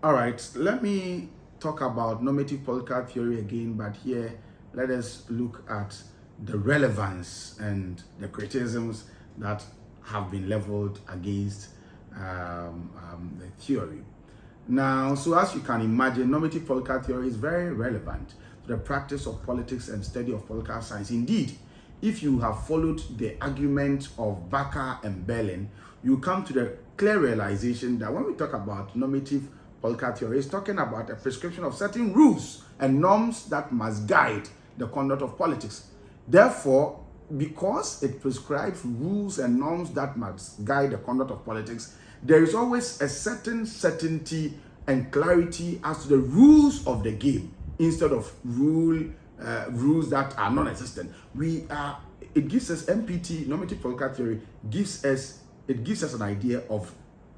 All right, let me talk about normative political theory again, but here let us look at the relevance and the criticisms that have been leveled against the theory. Now, so as you can imagine, normative political theory is very relevant to the practice of politics and study of political science. Indeed, if you have followed the argument of Barker and Berlin, you come to the clear realization that when we talk about normative political theory, it's talking about a prescription of certain rules and norms that must guide the conduct of politics. Therefore, because it prescribes rules and norms that must guide the conduct of politics, there is always a certain certainty and clarity as to the rules of the game instead of rules that are non-existent. It gives us NPT, normative political theory, gives us an idea of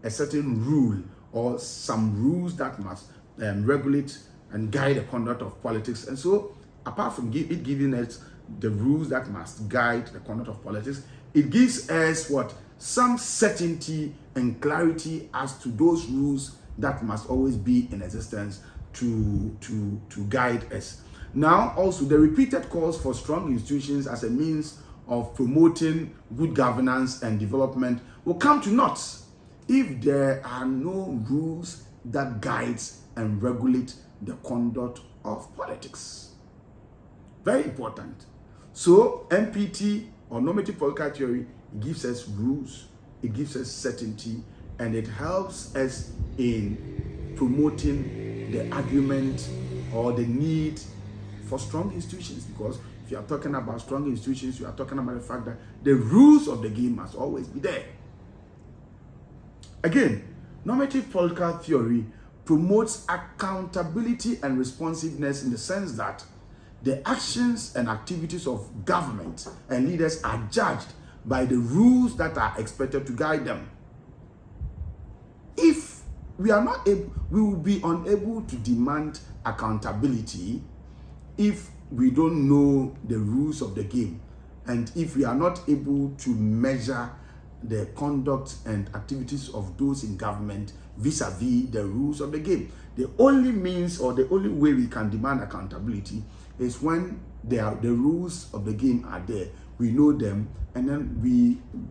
a certain rule or some rules that must regulate and guide the conduct of politics. And so, apart from it giving us the rules that must guide the conduct of politics, it gives us some certainty and clarity as to those rules that must always be in existence to guide us. Now, also, the repeated calls for strong institutions as a means of promoting good governance and development will come to naught if there are no rules that guides and regulate the conduct of politics. Very important. So, NPT or normative political theory gives us rules, it gives us certainty, and it helps us in promoting the argument or the need for strong institutions, because if you are talking about strong institutions, you are talking about the fact that the rules of the game must always be there. Again, normative political theory promotes accountability and responsiveness in the sense that the actions and activities of government and leaders are judged by the rules that are expected to guide them. If we are not able, we will be unable to demand accountability if we don't know the rules of the game, and if we are not able to measure the conduct and activities of those in government vis-a-vis the rules of the game. The only means or the only way we can demand accountability is when the rules of the game are there. We know them, and then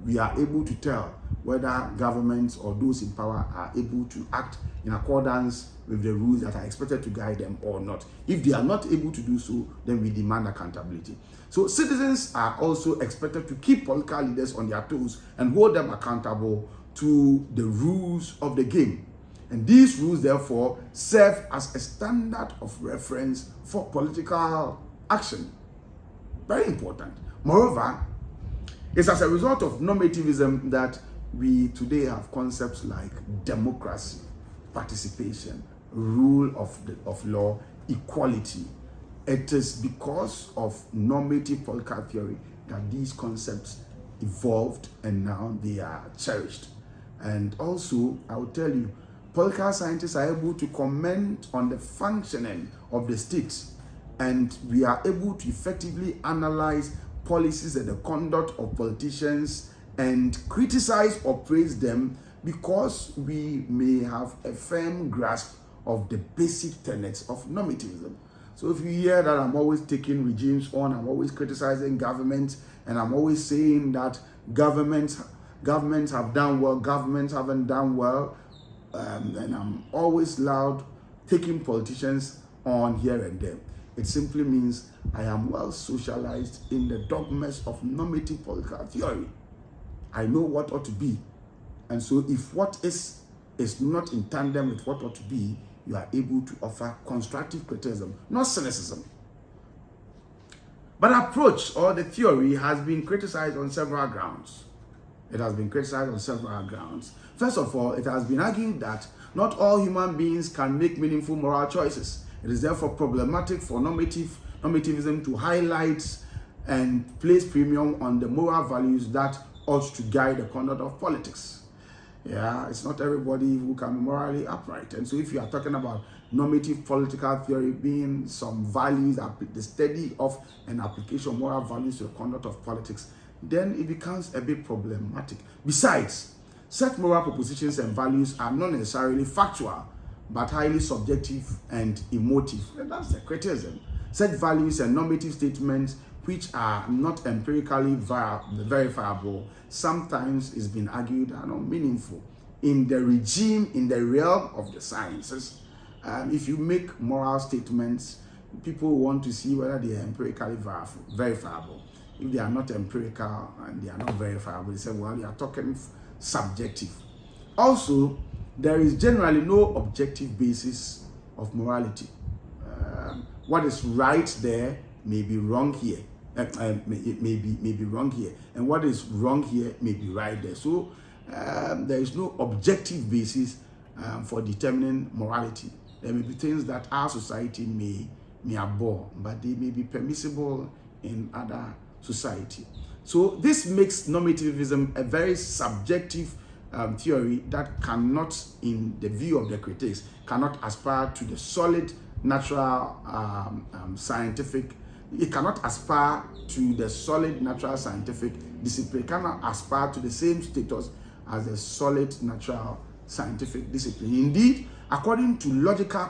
we are able to tell whether governments or those in power are able to act in accordance with the rules that are expected to guide them or not. If they are not able to do so, then we demand accountability. So citizens are also expected to keep political leaders on their toes and hold them accountable to the rules of the game. And these rules, therefore, serve as a standard of reference for political action. Very important. Moreover, it's as a result of normativism that we today have concepts like democracy, participation, rule of law, equality. It is because of normative political theory that these concepts evolved and now they are cherished. And also, I will tell you, political scientists are able to comment on the functioning of the state, and we are able to effectively analyze policies and the conduct of politicians and criticize or praise them because we may have a firm grasp of the basic tenets of normativism. So if you hear that I'm always taking regimes on, I'm always criticizing government, and I'm always saying that governments have done well, governments haven't done well, and I'm always loud taking politicians on here and there, it simply means I am well socialized in the dogmas of normative political theory. I know what ought to be. And so if what is not in tandem with what ought to be, you are able to offer constructive criticism, not cynicism. But approach or the theory has been criticized on several grounds. It has been criticized on several grounds. First of all, it has been argued that not all human beings can make meaningful moral choices. It is therefore problematic for normativism to highlight and place premium on the moral values that ought to guide the conduct of politics. Yeah, it's not everybody who can be morally upright. And so if you are talking about normative political theory being some values, the study of an application of moral values to the conduct of politics, then it becomes a bit problematic. Besides, such moral propositions and values are not necessarily factual, but highly subjective and emotive. And that's the criticism. Such values and normative statements which are not empirically verifiable sometimes is been argued are not meaningful in the regime, in the realm of the sciences. If you make moral statements, people want to see whether they are empirically verifiable. If they are not empirical and they are not verifiable, they say, well, you are talking subjective. Also, there is generally no objective basis of morality. What is right there may be wrong here. May be wrong here, and what is wrong here may be right there. So there is no objective basis for determining morality. There may be things that our society may abhor, but they may be permissible in other society. So this makes normativism a very subjective theory that cannot, in the view of the critics, cannot aspire to the solid natural scientific. It cannot aspire to the solid natural scientific discipline. It cannot aspire to the same status as a solid natural scientific discipline. Indeed, according to logical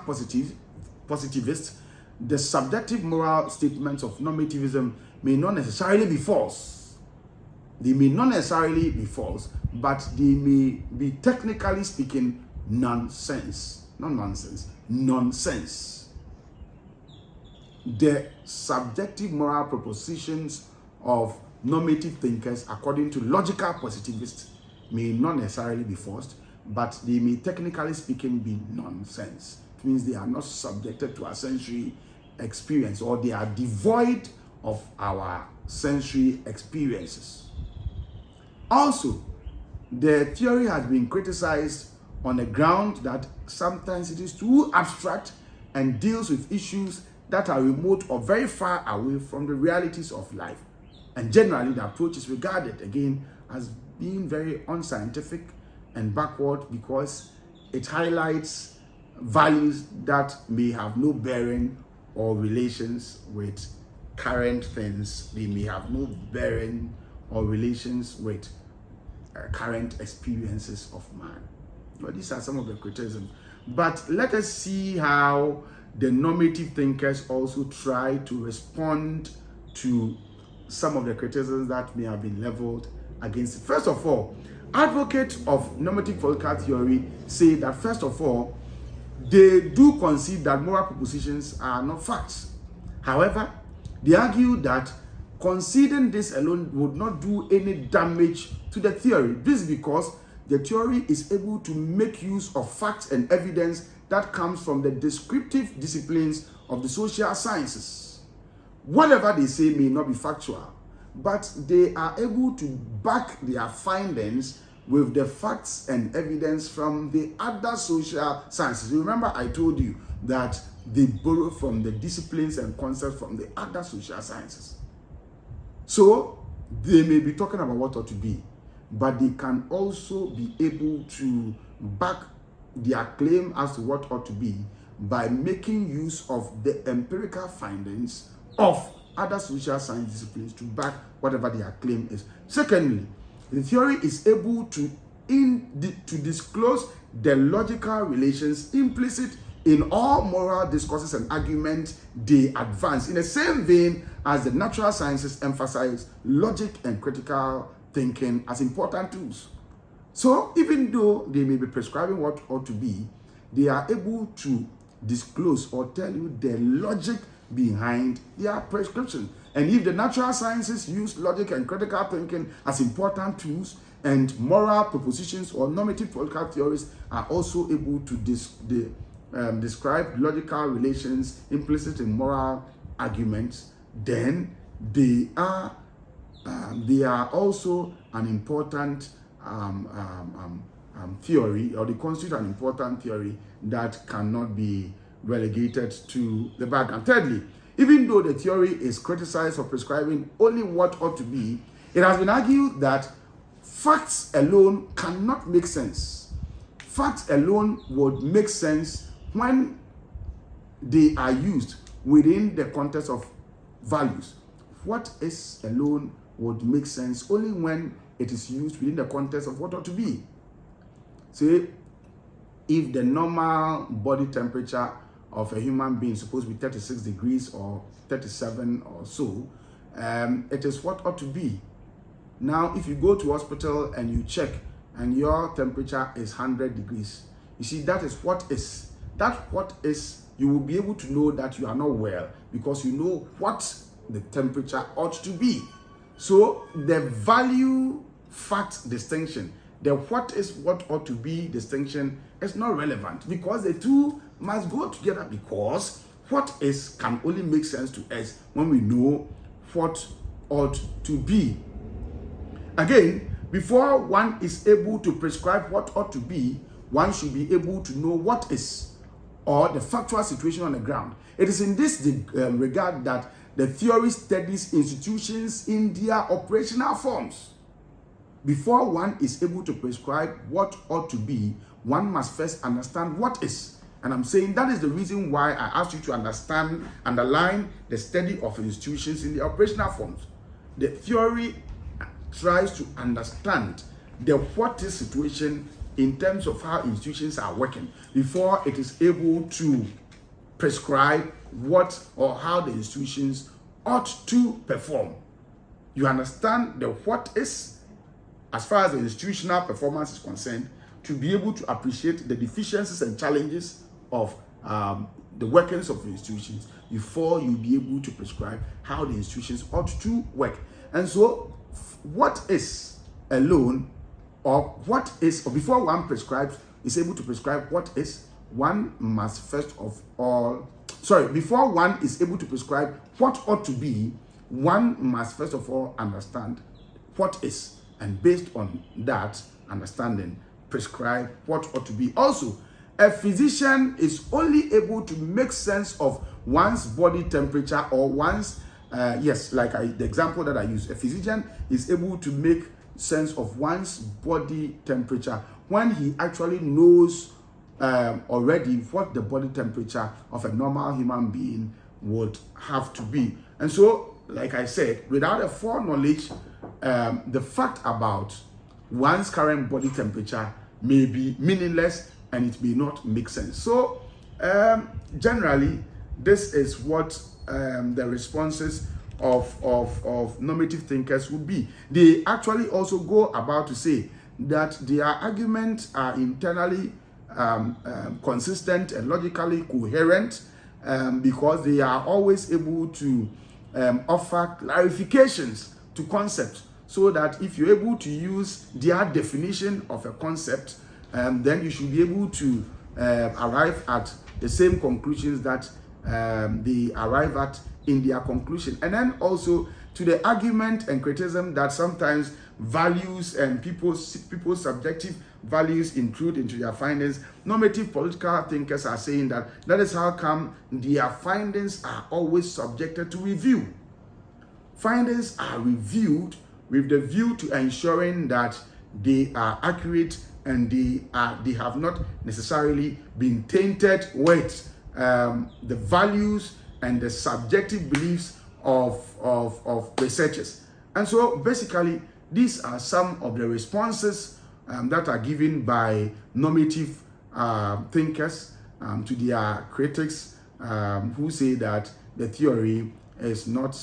positivists, the subjective moral statements of normativism may not necessarily be false. They may not necessarily be false, but they may be, technically speaking, nonsense. Not nonsense, nonsense. The subjective moral propositions of normative thinkers, according to logical positivists, may not necessarily be false, but they may, technically speaking, be nonsense. It means they are not subjected to our sensory experience, or they are devoid of our sensory experiences. Also, the theory has been criticized on the ground that sometimes it is too abstract and deals with issues that are remote or very far away from the realities of life. And generally, the approach is regarded, again, as being very unscientific and backward because it highlights values that may have no bearing or relations with current things. They may have no bearing or relations with current experiences of man. But these are some of the criticisms. But let us see how the normative thinkers also try to respond to some of the criticisms that may have been leveled against it. First of all, advocates of normative political theory say that, first of all, they do concede that moral propositions are not facts. However, they argue that conceding this alone would not do any damage to the theory. This is because the theory is able to make use of facts and evidence that comes from the descriptive disciplines of the social sciences. Whatever they say may not be factual, but they are able to back their findings with the facts and evidence from the other social sciences. Remember, I told you that they borrow from the disciplines and concepts from the other social sciences. So they may be talking about what ought to be, but they can also be able to back their claim as to what ought to be by making use of the empirical findings of other social science disciplines to back whatever their claim is. Secondly, the theory is able to disclose the logical relations implicit in all moral discourses and arguments they advance, in the same vein as the natural sciences emphasize logic and critical thinking as important tools. So even though they may be prescribing what ought to be, they are able to disclose or tell you the logic behind their prescription. And if the natural sciences use logic and critical thinking as important tools, and moral propositions or normative political theories are also able to describe logical relations implicit in moral arguments, then they are also an important theory, or they constitute an important theory that cannot be relegated to the background. Thirdly, even though the theory is criticized for prescribing only what ought to be, it has been argued that facts alone cannot make sense. Facts alone would make sense when they are used within the context of values. What is alone would make sense only when it is used within the context of what ought to be. Say, if the normal body temperature of a human being is supposed to be 36 degrees or 37 or so, it is what ought to be. Now, if you go to hospital and you check and your temperature is 100 degrees, you see, that is what is. That what is, you will be able to know that you are not well because you know what the temperature ought to be. So the value fact distinction, the what is what ought to be distinction is not relevant because the two must go together, because what is can only make sense to us when we know what ought to be. Again, before one is able to prescribe what ought to be, one should be able to know what is, or the factual situation on the ground. It is in this regard that the theory studies institutions in their operational forms. Before one is able to prescribe what ought to be, one must first understand what is. And I'm saying that is the reason why I asked you to underline the study of institutions in the operational forms. The theory tries to understand the what is situation in terms of how institutions are working before it is able to prescribe what or how the institutions ought to perform. You understand the what is as far as the institutional performance is concerned, to be able to appreciate the deficiencies and challenges of the workings of the institutions before you be able to prescribe how the institutions ought to work. And so what is alone, or what is, or before one prescribes, is able to prescribe what is, one must first of all, before one is able to prescribe what ought to be, one must first of all understand what is, and based on that understanding, prescribe what ought to be. Also, a physician is only able to make sense of one's body temperature or one's, the example that I use, a physician is able to make sense of one's body temperature when he actually knows already what the body temperature of a normal human being would have to be. And so, like I said, without a foreknowledge, the fact about one's current body temperature may be meaningless and it may not make sense. So, generally, this is what the responses of normative thinkers would be. They actually also go about to say that their arguments are internally consistent and logically coherent, because they are always able to offer clarifications to concepts, so that if you're able to use their definition of a concept, then you should be able to arrive at the same conclusions that they arrive at in their conclusion. And then also to the argument and criticism that sometimes values and people's subjective values intrude into their findings. Normative political thinkers are saying that is how come their findings are always subjected to review. Findings are reviewed with the view to ensuring that they are accurate and they have not necessarily been tainted with the values and the subjective beliefs of researchers. And so basically, these are some of the responses that are given by normative thinkers to their critics who say that the theory is not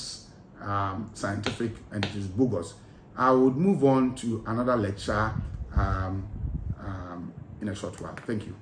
scientific and it is bogus. I would move on to another lecture in a short while. Thank you.